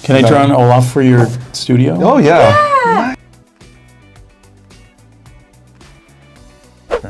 Can I draw an Olaf for your studio? Oh yeah.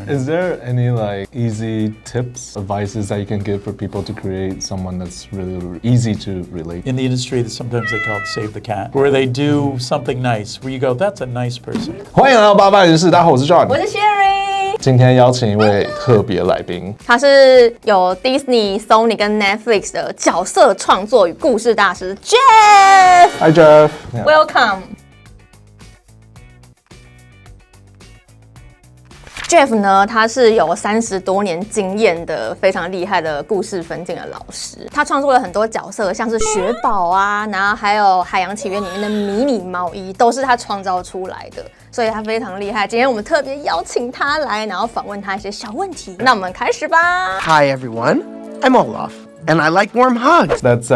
Is there any like easy tips, advices that you can give for people to create someone that's really easy to relate? In the industry, sometimes they call it save the cat, where they do something nice, where you go, that's a nice person. 欢迎来到八八人士，大家好，我是 John， 我是 Sherry。今天邀请一位特别来宾，他是有 Disney Sony 跟 Netflix 的角色创作与故事大师 Jeff。Hi Jeff， Welcome。Jeff 呢，他是有30多年经验的非常厉害的故事分镜的老师。他创作了很多角色，像是雪宝啊，然后还有《海洋奇缘》里面的迷你毛伊，都是他创造出来的，所以他非常厉害。今天我们特别邀请他来，然后访问他一些小问题。那我们开始吧。Hi everyone, I'm Olaf. And I like warm hugs. Let's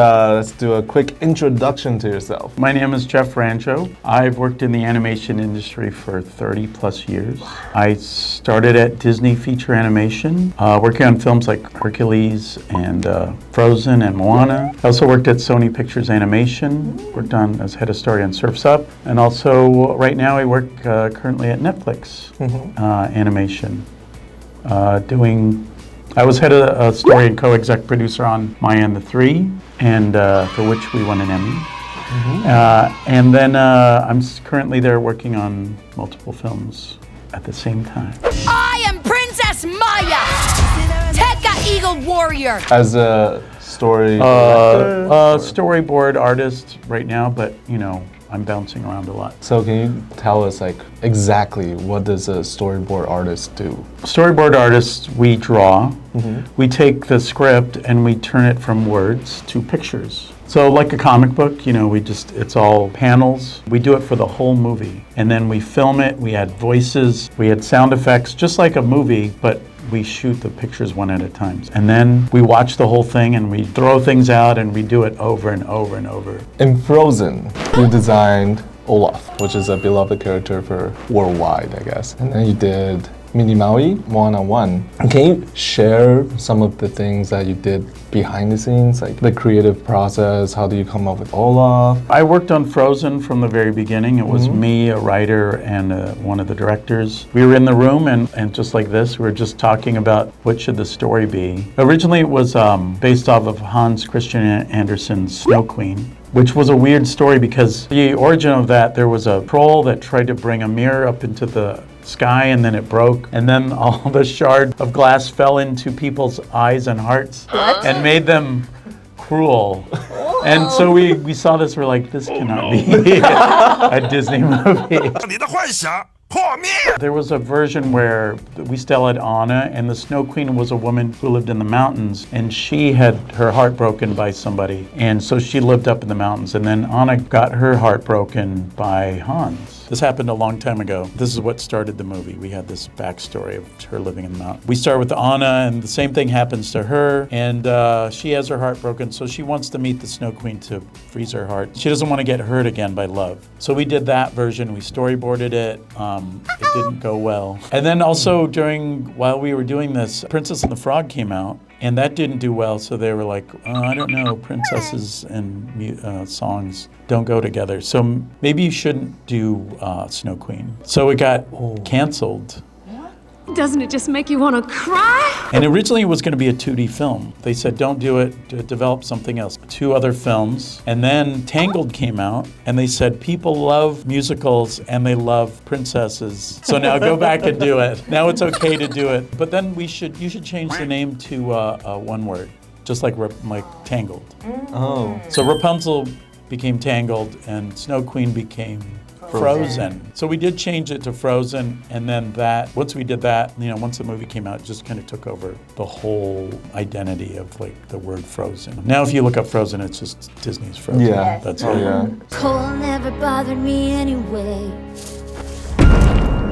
do a quick introduction to yourself. My name is Jeff Ranjo. I've worked in the animation industry for 30 plus years. I started at Disney Feature Animation, working on films like Hercules and Frozen and Moana. I also worked at Sony Pictures Animation, worked on as head of story on Surf's Up. And also right now I work currently at Netflix Animation, I was head of story and co-exec producer on Maya and the Three, and for which we won an Emmy. And then I'm currently there working on multiple films at the same time. I am Princess Maya, Tekka Eagle Warrior. As a story storyboard artist right now, but you know, I'm bouncing around a lot. So can you tell us like exactly what does a storyboard artist do? Storyboard artists, we draw. We take the script and we turn it from words to pictures. So like a comic book, you know, it's all panels. We do it for the whole movie. And then we film it, we add voices, we add sound effects, just like a movie, but we shoot the pictures one at a time. And then we watch the whole thing and we throw things out and we do it over and over and over. In Frozen, you designed Olaf, which is a beloved character for worldwide, I guess. And then you did Mini Maui, Moana 1. Can you share some of the things that you did behind the scenes, like the creative process? How do you come up with Olaf? I worked on Frozen from the very beginning. It was me, a writer, and one of the directors. We were in the room and just like this, we were just talking about what should the story be. Originally it was based off of Hans Christian Andersen's Snow Queen, which was a weird story because the origin of that, there was a troll that tried to bring a mirror up into the sky and then it broke, and then all the shard of glass fell into people's eyes and hearts and made them cruel. And so we saw this, we're like, this cannot be a Disney movie. There was a version where we still had Anna, and the Snow Queen was a woman who lived in the mountains, and she had her heart broken by somebody, and so she lived up in the mountains, and then Anna got her heart broken by Hans. This happened a long time ago. This is what started the movie. We had this backstory of her living in the mountains. We start with Anna, and the same thing happens to her, and she has her heart broken, so she wants to meet the Snow Queen to freeze her heart. She doesn't want to get hurt again by love. So we did that version. We storyboarded it. It didn't go well. And then also while we were doing this, Princess and the Frog came out, and that didn't do well, so they were like, I don't know, princesses and songs don't go together. So maybe you shouldn't do Snow Queen. So it got canceled. Doesn't it just make you want to cry? And originally it was going to be a 2D film. They said, don't do it, develop something else. 2 other films. And then Tangled came out, and they said, people love musicals and they love princesses. So now go back and do it. Now it's okay to do it. But then you should change the name to one word, just like Tangled. Oh. So Rapunzel became Tangled and Snow Queen became Frozen. So we did change it to Frozen, and then once we did that, you know, once the movie came out, it just kind of took over the whole identity of like the word Frozen. Now if you look up Frozen, it's just Disney's Frozen. Yeah. That's it. Yeah. Cold never bothered me anyway.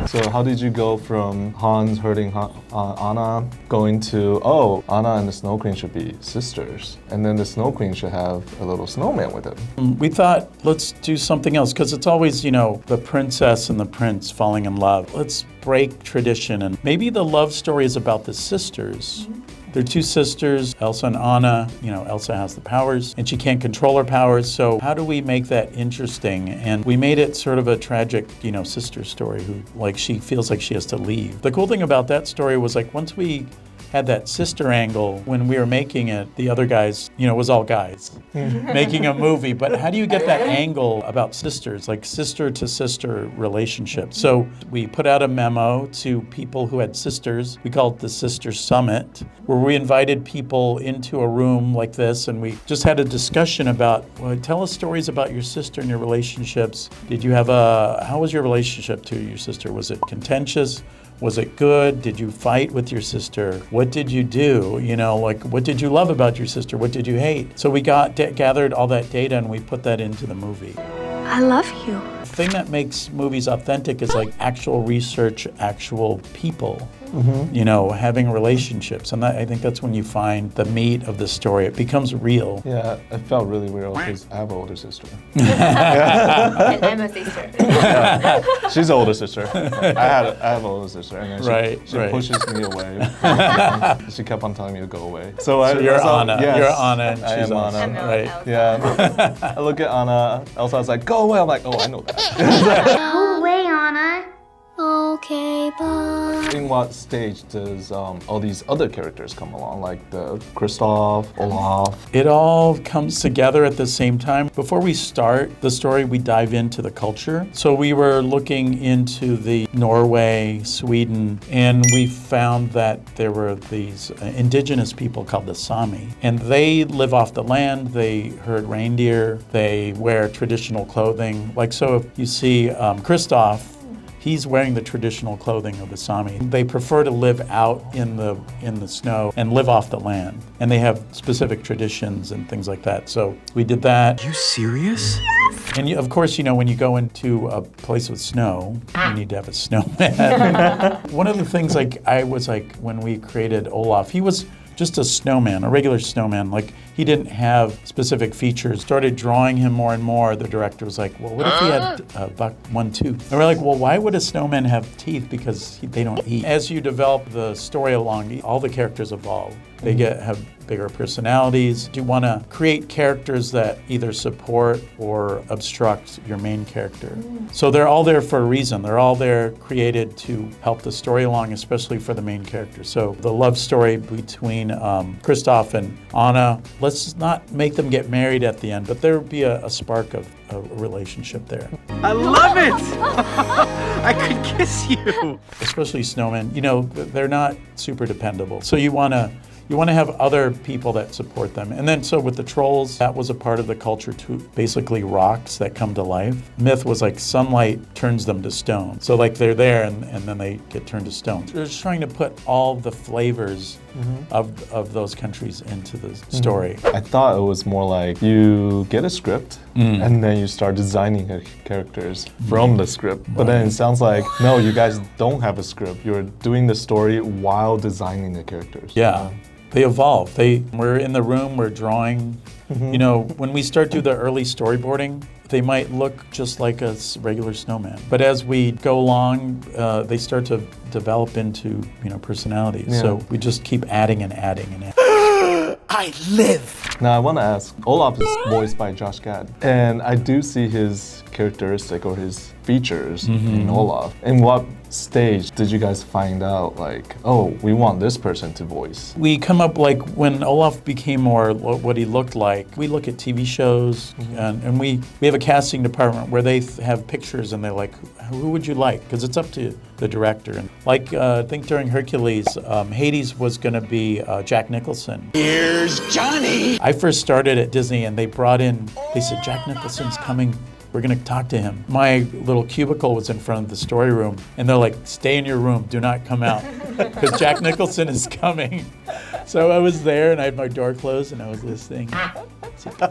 So how did you go from Hans hurting Anna, going to, Anna and the Snow Queen should be sisters, and then the Snow Queen should have a little snowman with him? We thought, let's do something else, because it's always, you know, the princess and the prince falling in love. Let's break tradition, and maybe the love story is about the sisters, They're two sisters, Elsa and Anna. You know, Elsa has the powers and she can't control her powers. So how do we make that interesting? And we made it sort of a tragic, you know, sister story who, like, she feels like she has to leave. The cool thing about that story was, like, once we had that sister angle, when we were making it, the other guys, you know, it was all guys making a movie. But how do you get that angle about sisters, like sister to sister relationships? So we put out a memo to people who had sisters. We called it the Sister Summit, where we invited people into a room like this and we just had a discussion about, well, tell us stories about your sister and your relationships. Did you have how was your relationship to your sister? Was it contentious? Was it good? Did you fight with your sister? What did you do? You know, like, what did you love about your sister? What did you hate? So we gathered all that data and we put that into the movie. I love you. The thing that makes movies authentic is like actual research, actual people, you know, having relationships. And I think that's when you find the meat of the story. It becomes real. Yeah, it felt really real because I have an older sister. And I'm a sister. Yeah. She's an older sister. I have an older sister, and then she pushes me away. She kept on telling me to go away. So you're Anna. Yes, you're Anna, and I she's am Elsa. Anna. Right. Elsa. Yeah. I look at Anna. Elsa's like, go away. I'm like, oh, I know that. Go away, Anna. Okay, bye. In what stage does all these other characters come along, like the Kristoff, Olaf? It all comes together at the same time. Before we start the story, we dive into the culture. So we were looking into the Norway, Sweden, and we found that there were these indigenous people called the Sami. And they live off the land, they herd reindeer, they wear traditional clothing. Like, so if you see Kristoff, he's wearing the traditional clothing of the Sami. They prefer to live out in the snow and live off the land. And they have specific traditions and things like that. So we did that. You serious? And of course, you know, when you go into a place with snow, you need to have a snowman. One of the things, like, I was like, when we created Olaf, he was just a snowman, a regular snowman. Like, he didn't have specific features. Started drawing him more and more. The director was like, well, what if he had one tooth? And we're like, well, why would a snowman have teeth? Because they don't eat. As you develop the story along, all the characters evolve. They have bigger personalities. You want to create characters that either support or obstruct your main character. So they're all there for a reason. They're all there created to help the story along, especially for the main character. So the love story between Kristoff and Anna, let's not make them get married at the end, but there would be a spark of a relationship there. I love it! I could kiss you! Especially snowmen, you know, they're not super dependable. So you want to have other people that support them. And then so with the trolls, that was a part of the culture too, basically rocks that come to life. Myth was like sunlight turns them to stone. So like they're there and then they get turned to stone. They're just trying to put all the flavors of those countries into the story. I thought it was more like you get a script and then you start designing the characters from the script. But then it sounds like, no, you guys don't have a script. You're doing the story while designing the characters. Yeah. They evolve. We're in the room, we're drawing. You know, when we start to the early storyboarding, they might look just like a regular snowman. But as we go along, they start to develop into, you know, personalities. Yeah. So we just keep adding and adding and adding. I live! Now I want to ask, Olaf is voiced by Josh Gad, and I do see his characteristic or his features in Olaf. In what stage did you guys find out, like, oh, we want this person to voice? We come up, like, when Olaf became more what he looked like, we look at TV shows and we have a casting department where they have pictures and they're like, who would you like? Because it's up to the director. And like, I think during Hercules, Hades was going to be Jack Nicholson. Here's Johnny! I first started at Disney and they said, Jack Nicholson's coming. We're going to talk to him. My little cubicle was in front of the story room, and they're like, stay in your room, do not come out, because Jack Nicholson is coming. So I was there, and I had my door closed, and I was listening.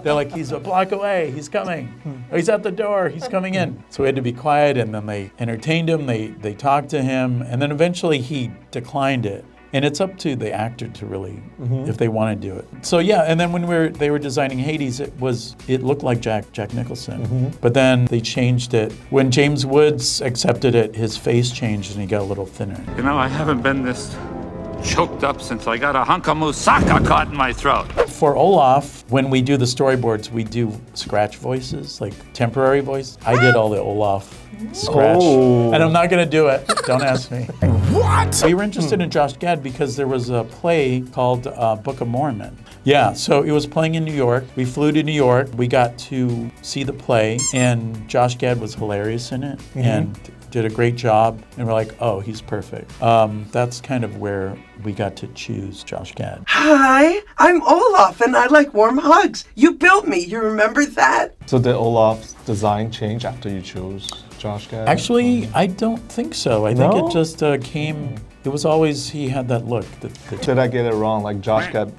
They're like, he's a block away, he's coming. Oh, he's at the door, he's coming in. So we had to be quiet, and then they entertained him, they talked to him, and then eventually he declined it. And it's up to the actor to really, if they want to do it. So yeah, and then when they were designing Hades, it looked like Jack Nicholson. But then they changed it. When James Woods accepted it, his face changed and he got a little thinner. You know, I haven't been this choked up since I got a hunk of moussaka caught in my throat. For Olaf, when we do the storyboards, we do scratch voices, like temporary voice. I did all the Olaf scratch, and I'm not gonna do it. Don't ask me. What? We were interested in Josh Gad because there was a play called Book of Mormon. Yeah, so it was playing in New York. We flew to New York. We got to see the play, and Josh Gad was hilarious in it, and did a great job. And we're like, oh, he's perfect. That's kind of where we got to choose Josh Gad. Hi, I'm Olaf, and I like warm hugs. You built me. You remember that? So did Olaf's design change after you chose Josh Gad? Actually, I don't think so. I think No? it just came. It was always he had that look. Did I get it wrong? Like Josh Gad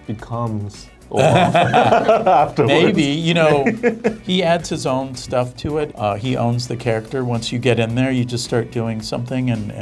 becomes Olaf afterwards. Maybe, you know, he adds his own stuff to it. He owns the character. Once you get in there, you just start doing something, and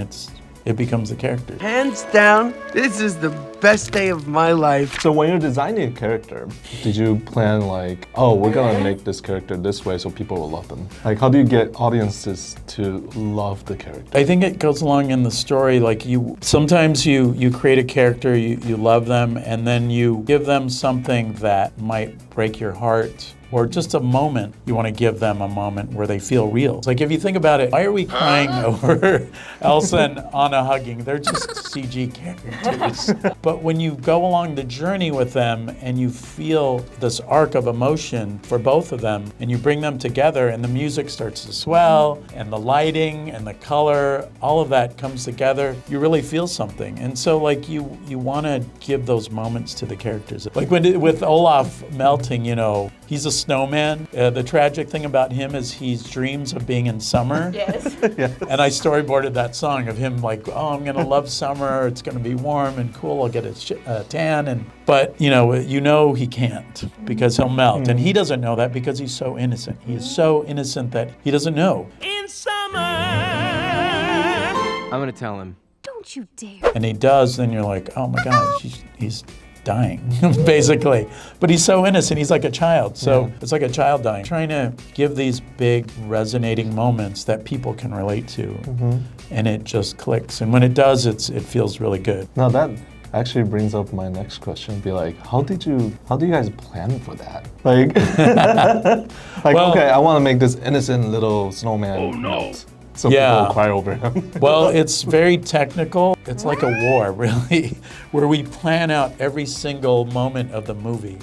it becomes the character. Hands down, this is the best day of my life. So when you're designing a character, did you plan like, oh, we're gonna make this character this way so people will love them? Like, how do you get audiences to love the character? I think it goes along in the story. Like sometimes you create a character, you love them, and then you give them something that might break your heart. Or just a moment, you want to give them a moment where they feel real. It's like if you think about it, why are we crying over Elsa and Anna hugging? They're just CG characters. But when you go along the journey with them and you feel this arc of emotion for both of them, and you bring them together and the music starts to swell and the lighting and the color, all of that comes together, you really feel something. And so like you want to give those moments to the characters. Like with Olaf melting, you know, he's a snowman. The tragic thing about him is he dreams of being in summer. Yes. And I storyboarded that song of him like, oh, I'm gonna love summer. It's gonna be warm and cool. I'll get a tan. But you know he can't because he'll melt. And he doesn't know that because he's so innocent. He is so innocent that he doesn't know. In summer. I'm gonna tell him. Don't you dare. And he does, then you're like, oh my gosh, he's dying, basically. But he's so innocent, he's like a child. So it's like a child dying. Trying to give these big resonating moments that people can relate to. And it just clicks. And when it does, it feels really good. Now that actually brings up my next question. Be like, how do you guys plan for that? Like, okay, I want to make this innocent little snowman melt. So people will cry over him. Well, it's very technical. It's like a war, really, where we plan out every single moment of the movie.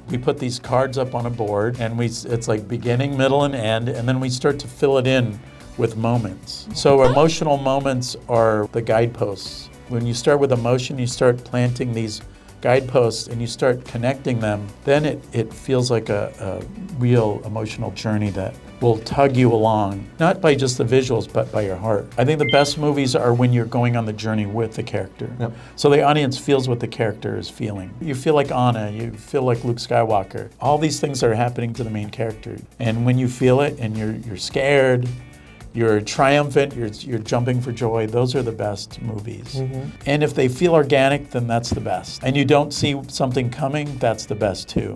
We put these cards up on a board, and it's like beginning, middle, and end, and then we start to fill it in with moments. So emotional moments are the guideposts. When you start with emotion, you start planting these guideposts and you start connecting them, then it feels like a real emotional journey that will tug you along, not by just the visuals, but by your heart. I think the best movies are when you're going on the journey with the character. So the audience feels what the character is feeling. You feel like Anna, you feel like Luke Skywalker. All these things are happening to the main character. And when you feel it and you're scared, you're triumphant, you're jumping for joy, those are the best movies. And if they feel organic, then that's the best. And you don't see something coming, that's the best too.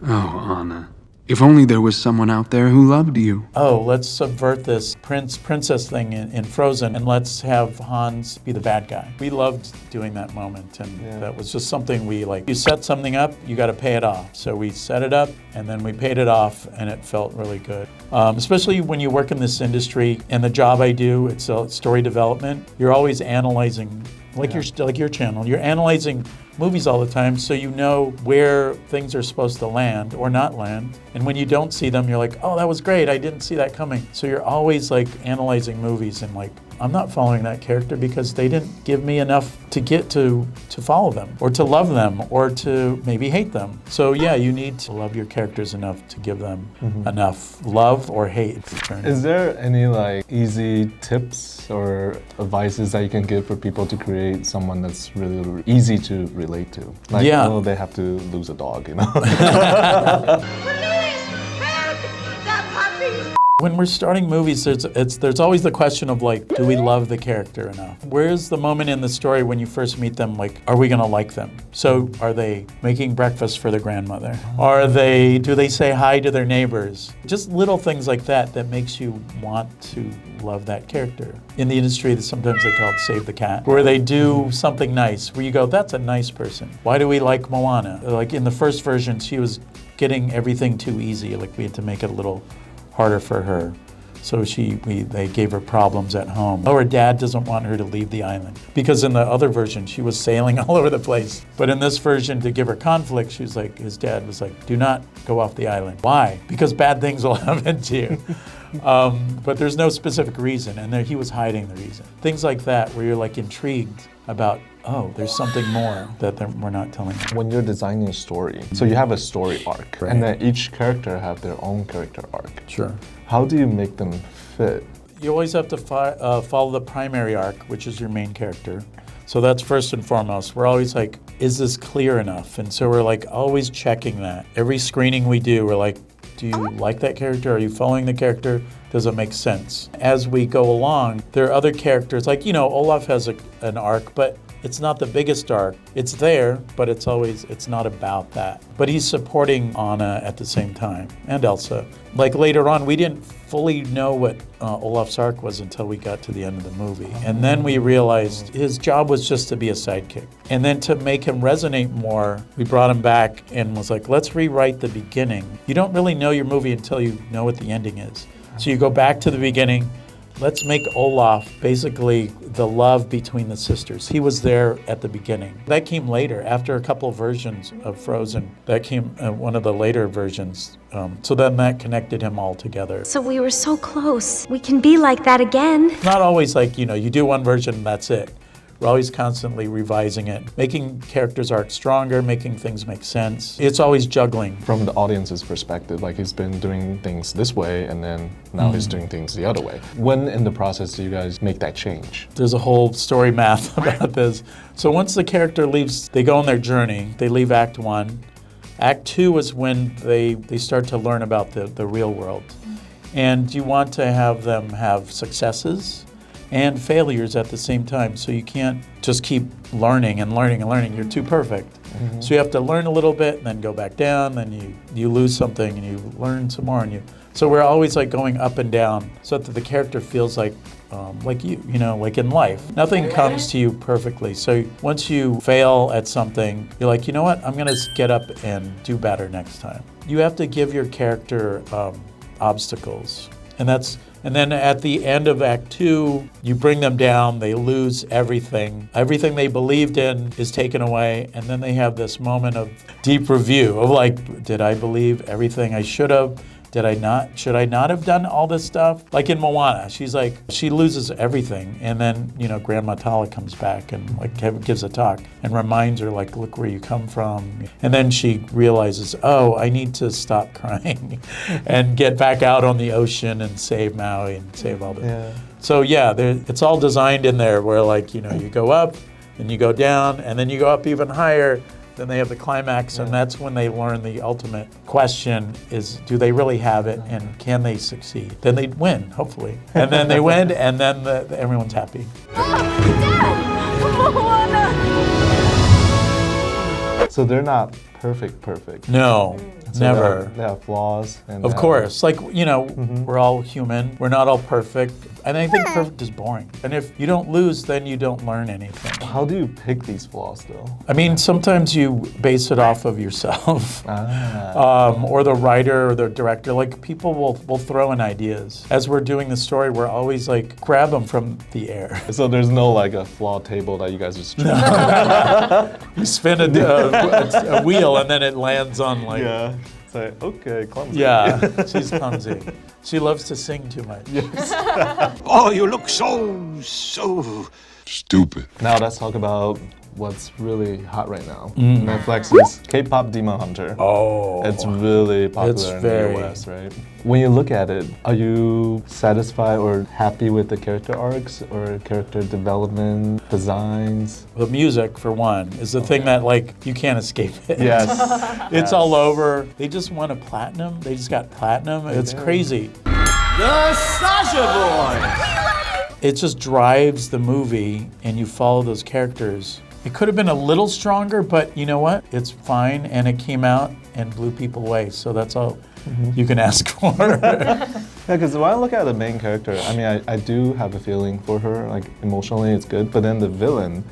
Oh, Anna. If only there was someone out there who loved you. Oh, let's subvert this princess thing in Frozen and let's have Hans be the bad guy. We loved doing that moment, and that was just something we like. You set something up, you got to pay it off. So we set it up and then we paid it off, and it felt really good. Especially when you work in this industry, and the job I do, it's story development. You're always analyzing, like your channel. You're analyzing movies all the time, so you know where things are supposed to land or not land. And when you don't see them, you're like, oh, that was great, I didn't see that coming. So you're always like analyzing movies and like, I'm not following that character because they didn't give me enough to get to follow them or to love them or to maybe hate them. So yeah, you need to love your characters enough to give them enough love or hate. Is there any like easy tips or advices that you can give for people to create someone that's really easy to relate to? Like, oh, they have to lose a dog, you know? Police! Help! That puppy's When we're starting movies, there's always the question of like, do we love the character enough? Where's the moment in the story when you first meet them, like, are we gonna like them? So are they making breakfast for their grandmother? Do they say hi to their neighbors? Just little things like that that makes you want to love that character. In the industry, sometimes they call it save the cat, where they do something nice, where you go, that's a nice person. Why do we like Moana? Like in the first version, she was getting everything too easy. Like we had to make it a little harder for her. So they gave her problems at home. Oh, her dad doesn't want her to leave the island. Because in the other version, she was sailing all over the place. But in this version, to give her conflict, she was like, his dad was like, do not go off the island. Why? Because bad things will happen to you. But there's no specific reason, and he was hiding the reason. Things like that, where you're like intrigued about, oh, there's something more that we're not telling you. When you're designing a story, so you have a story arc, Right. and then each character have their own character arc. Sure. How do you make them fit? You always have to follow the primary arc, which is your main character. So that's first and foremost. We're always like, is this clear enough? And so we're like always checking that. Every screening we do, we're like, do you like that character? Are you following the character? Does it make sense? As we go along, there are other characters, like, Olaf has an arc, but it's not the biggest arc. It's there, but it's not about that. But he's supporting Anna at the same time, and Elsa. Like later on, we didn't fully know what Olaf's arc was until we got to the end of the movie. And then we realized his job was just to be a sidekick. And then to make him resonate more, we brought him back and was like, let's rewrite the beginning. You don't really know your movie until you know what the ending is. So you go back to the beginning. Let's make Olaf basically the love between the sisters. He was there at the beginning. That came later, after a couple of versions of Frozen. That came one of the later versions. So then that connected him all together. So we were so close. We can be like that again. Not always like, you do one version and that's it. We're always constantly revising it, making characters' arcs stronger, making things make sense. It's always juggling. From the audience's perspective, like he's been doing things this way and then now he's doing things the other way. When in the process do you guys make that change? There's a whole story math about this. So once the character leaves, they go on their journey, they leave Act 1. Act 2 is when they start to learn about the real world. And you want to have them have successes and failures at the same time. So you can't just keep learning and learning and learning. You're too perfect. So you have to learn a little bit and then go back down, then you lose something and you learn some more. So we're always like going up and down so that the character feels like like in life. Nothing comes to you perfectly. So once you fail at something, you're like, you know what? I'm gonna get up and do better next time. You have to give your character obstacles. And then at the end of Act 2, you bring them down, they lose everything. Everything they believed in is taken away, and then they have this moment of deep review of like, did I believe everything I should have? Did I not? Should I not have done all this stuff? Like in Moana, she's like, she loses everything, and then, Grandma Tala comes back and like gives a talk and reminds her like, look where you come from. And then she realizes, oh, I need to stop crying and get back out on the ocean and save Maui and save all the. Yeah. So yeah, it's all designed in there where like, you go up and you go down and then you go up even higher. Then they have the climax, and that's when they learn the ultimate question is, do they really have it, and can they succeed? Then they win, hopefully. And then they win, and then everyone's happy. So they're not perfect. No, So never. They have flaws. And Of course, like, we're all human. We're not all perfect. And I think perfect is boring. And if you don't lose, then you don't learn anything. How do you pick these flaws, though? I mean, sometimes you base it off of yourself, or the writer or the director. Like, people will throw in ideas. As we're doing the story, we're always like, grab them from the air. So there's no like a flaw table that you guys just You spin a wheel and then it lands on like... Yeah. It's like, okay, clumsy. Yeah, she's clumsy. She loves to sing too much. Oh, you look so stupid. Now let's talk about what's really hot right now. Netflix's K-pop Demon Hunter. Oh. It's really popular in the US, right? When you look at it, are you satisfied or happy with the character arcs or character development, designs? The music, for one, is the thing that, like, you can't escape it. Yes. It's all over. They just won a platinum. They just got platinum. It's crazy. The Sasha Boy. It just drives the movie, and you follow those characters. It could have been a little stronger, but you know what? It's fine, and it came out and blew people away. So that's all you can ask for. Yeah, because when I look at the main character, I mean, I do have a feeling for her. Like emotionally, it's good. But then the villain,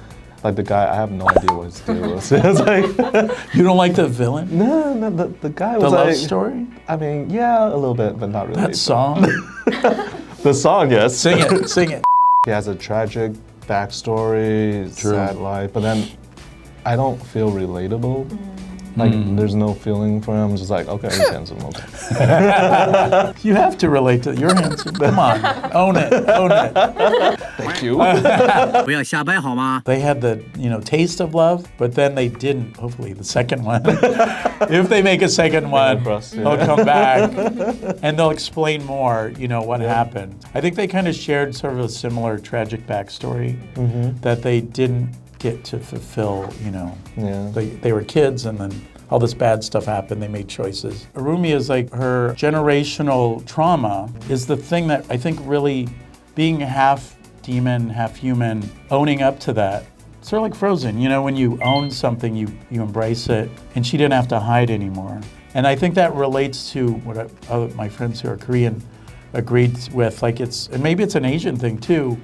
like the guy, I have no idea what his deal was. It's like you don't like the villain? No, the guy was the like love story. I mean, yeah, a little bit, but not really. That song. The song, yes. Sing it, sing it. He has a tragic backstory, sad life, but then I don't feel relatable. Like, there's no feeling for him. I'm just like, okay, he's handsome, okay. You have to relate to you're handsome. Come on, own it, own it. Thank you. They had the, taste of love, but then they didn't, hopefully, the second one. If they make a second one, they'll come back and they'll explain more, what happened. I think they kind of shared sort of a similar tragic backstory that they didn't get to fulfill, They were kids and then all this bad stuff happened, they made choices. Arumi is like her generational trauma is the thing that I think really being half demon, half human, owning up to that. Sort of like Frozen, when you own something, you embrace it, and she didn't have to hide anymore. And I think that relates to what my friends who are Korean agreed with, and maybe it's an Asian thing too,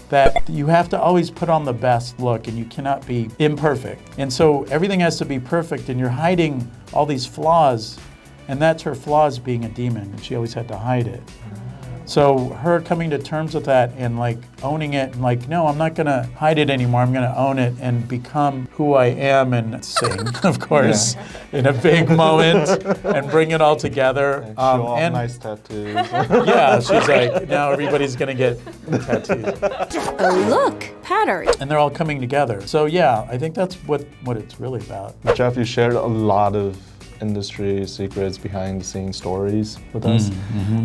that you have to always put on the best look and you cannot be imperfect. And so everything has to be perfect and you're hiding all these flaws, and that's her flaws being a demon, and she always had to hide it. So her coming to terms with that and owning it and no, I'm not gonna hide it anymore, I'm gonna own it and become who I am and sing, of course, in a big moment and bring it all together. Show off nice tattoos. Yeah, she's like, now everybody's gonna get tattoos. Oh, look, pattern. And they're all coming together. So yeah, I think that's what it's really about. Jeff, you shared a lot of industry secrets, behind the scenes stories with us.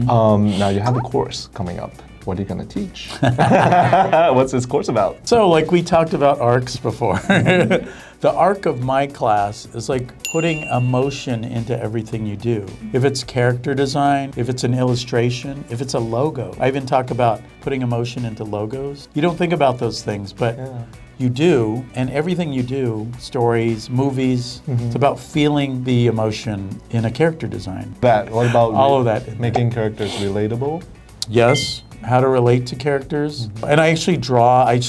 Now you have a course coming up. What are you going to teach? What's this course about? So we talked about arcs before. The arc of my class is putting emotion into everything you do. If it's character design, if it's an illustration, if it's a logo. I even talk about putting emotion into logos. You don't think about those things, but you do, and everything you do, stories, movies, it's about feeling the emotion in a character design. What about all of that? Making characters relatable? Yes, how to relate to characters. And I actually draw, I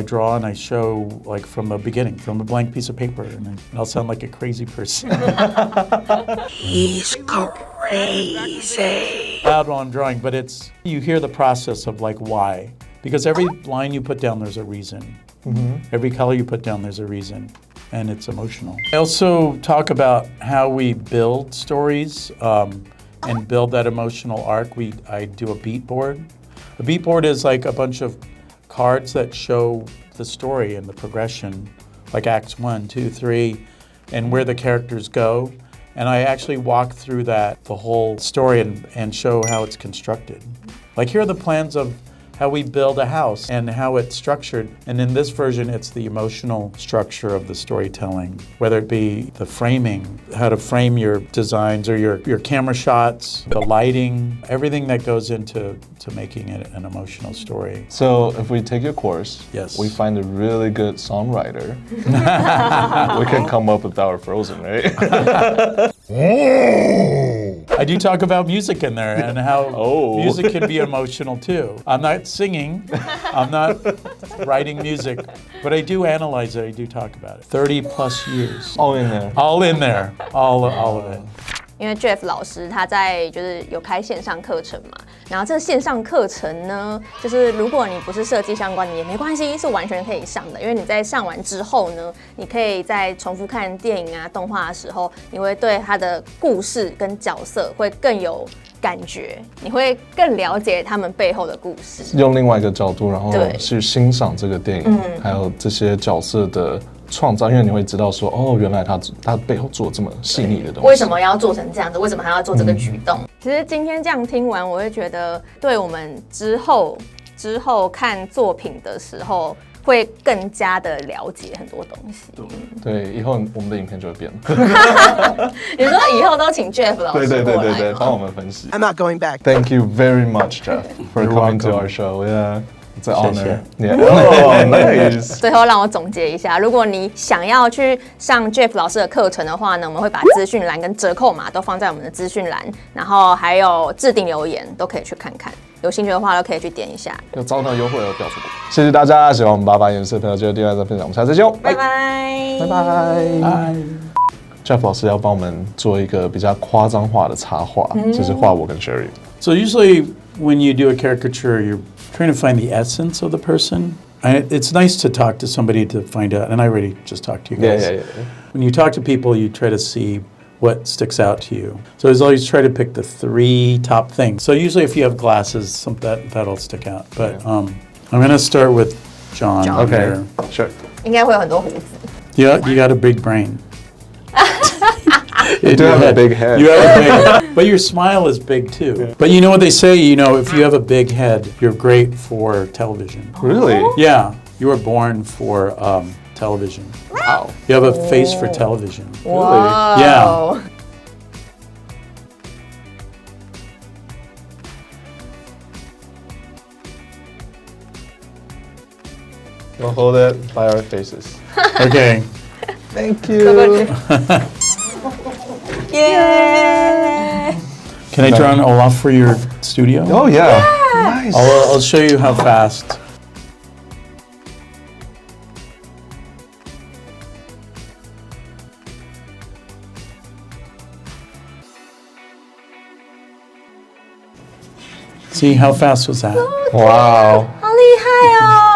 draw and I show from the beginning, from a blank piece of paper, and I'll sound like a crazy person. He's crazy. Loud while I'm drawing, but you hear the process of why. Because every line you put down, there's a reason. Every color you put down, there's a reason, and it's emotional. I also talk about how we build stories and build that emotional arc. I do a beat board. A beat board is a bunch of cards that show the story and the progression, acts 1, 2, 3, and where the characters go. And I actually walk through the whole story and show how it's constructed. Here are the plans of how we build a house and how it's structured. And in this version, it's the emotional structure of the storytelling, whether it be the framing, how to frame your designs or your camera shots, the lighting, everything that goes into making it an emotional story. So if we take your course, yes, we find a really good songwriter, we can come up with our Frozen, right? I do talk about music in there and how music can be emotional too. I'm not singing, I'm not writing music, but I do analyze it, I do talk about it. 30 plus years. All in there. All in there, all of it. 因为 Jeff 老师他在有开线上课程嘛，然后这个线上课程呢，如果你不是设计相关的也没关系，是完全可以上的。因为你在上完之后呢，你可以在重复看电影啊、动画的时候，你会对他的故事跟角色会更有感觉，你会更了解他们背后的故事。用另外一个角度，然后去欣赏这个电影，还有这些角色的创造，因为你会知道说，原来他背后做这么细腻的东西。为什么要做成这样子？为什么还要做这个举动？其实今天这样听完，我会觉得，对我们之后看作品的时候，会更加的了解很多东西。对，以后我们的影片就会变了。你说以后都请 Jeff 老师过来对，帮我们分析。 I'm not going back. Thank you very much, Jeff, for coming to our show. Yeah, it's an honor. 谢谢。 Yeah. Oh, nice. 最后让我总结一下，如果你想要去上 Jeff 老师的课程的话呢，我们会把资讯栏跟折扣码都放在我们的资讯栏，然后还有置顶留言都可以去看看。有兴趣的话都可以去点一下。有招到优惠哦，不要错过。谢谢大家，喜欢我们88颜色朋友，记得订阅再分享，我们下次见，拜拜，拜拜。Jeff 老师要帮我们做一个比较夸张化的插画，就是画我跟 Sherry。 So usually when you do a caricature, you're trying to find the essence of the person. It's nice to talk to somebody to find out, and I already just talked to you guys. Yeah. When you talk to people, you try to see what sticks out to you. So I always try to pick the 3 top things. So usually if you have glasses, that'll stick out. But I'm going to start with John. Okay, here. sure. 应该会有很多胡子。 Yeah, you got a big brain. You do have a big head. You have a big, but your smile is big too. But you know what they say, if you have a big head, you're great for television. Really? Yeah, you were born for television. Wow. You have a face for television. Wow. Yeah. We'll hold it by our faces. Okay. Thank you. Yay! Can I draw an Olaf for your studio? Oh yeah. Nice. I'll show you how fast. See, how fast was that? Wow. 好厉害哦！